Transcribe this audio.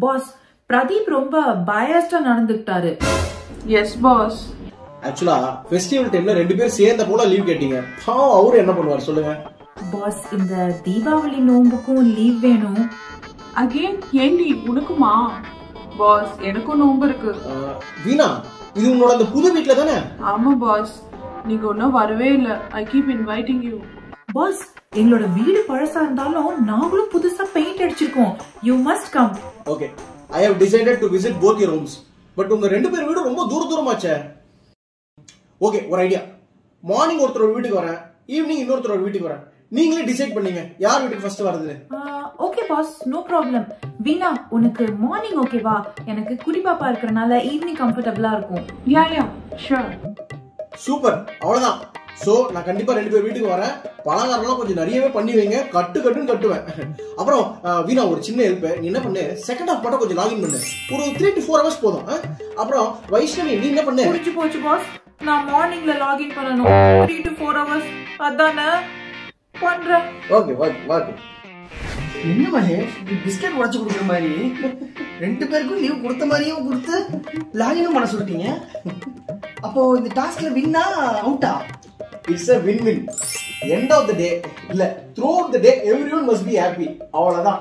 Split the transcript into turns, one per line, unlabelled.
Pass, Pradeep ரொம்ப பயாஸ்டா நடந்துக்கிட்டாரு.
Yes boss.
ஆக்சுவலா ஃபெஸ்டிவல் டைம்ல ரெண்டு பேரும் சேர்ந்த போல லீவ் கேட்டீங்க. அவரு என்ன பண்ணுவார் சொல்லுங்க?
பாஸ், இந்த தீபாவளி நோம்புக்கும் லீவ் வேணும்.
அகைன் ஏண்டி உனக்குமா? பாஸ், எனக்கும் நோம்பு இருக்கு.
வீணா, இது உன்னோட அந்த புது வீட்ல தானே?
ஆமா பாஸ், நீங்க ஒன்னும் வரவே இல்ல. I keep inviting you.
Boss, எங்களோட வீடு பழசா இருந்தாலும் நாங்களும் புதுசா பெயிண்ட் அடிச்சிருக்கோம். You must come.
Okay, I have decided to visit both your rooms. But உங்க ரெண்டு பேர் வீடு ரொம்ப தூரமாச்சே. ஓகே, ஒரு ஐடியா. மார்னிங் ஒருத்தரோட வீட்டுக்கு வரேன், ஈவினிங் இன்னொருத்தரோட வீட்டுக்கு வரேன். நீங்களே டிசைட் பண்ணீங்க யார் வீட்டுக்கு ஃபர்ஸ்ட் வருது.
Okay boss, no problem. Veena, உனக்கு மார்னிங் ஓகேவா? எனக்கு குடி பாப்பா இருக்கறனால ஈவினிங் கம்ஃபர்ட்டபிளா இருக்கும்.
Yeah sure.
சூப்பர், அவ்வளவுதான். சோ நான் கண்டிப்பா ரெண்டு பேர் வீட்டுக்கு வரேன். பலகாரம்லாம் கொஞ்சம் நிறையவே பண்ணி வைங்க, கட்டுன்னு கட்டுவேன். அப்புறம் வீணா, ஒரு சின்ன ஹெல்ப். நீ என்ன பண்ணு, செகண்ட் ஹாஃப் மட்டும் கொஞ்சம் லாகின் பண்ணு. ஒரு 3 to 4 hours போதும். அப்புறம் வைஷ்ணவி, நீ என்ன பண்ணு?
புடிச்சு போச்சு பாஸ், நான் மார்னிங்ல லாகின் பண்ணனும். 3 to 4 hours அதானே பண்றேன்.
Okay okay.
என்ன மகேஷ், பிஸ்கட் உடைச்சு கொடுக்குற மாதிரி ரெண்டு பேருக்கும் லீவ் கொடுத்த மாதிரியும் கொடுத்து லாகினும் பண்ண சொல்லிட்டீங்க. அப்போ இந்த டாஸ்க்ல வின்னா அவுட்டா?
It's a win-win. End of the day, இல்ல throughout the day everyone must be happy. அவ்வளவுதான்.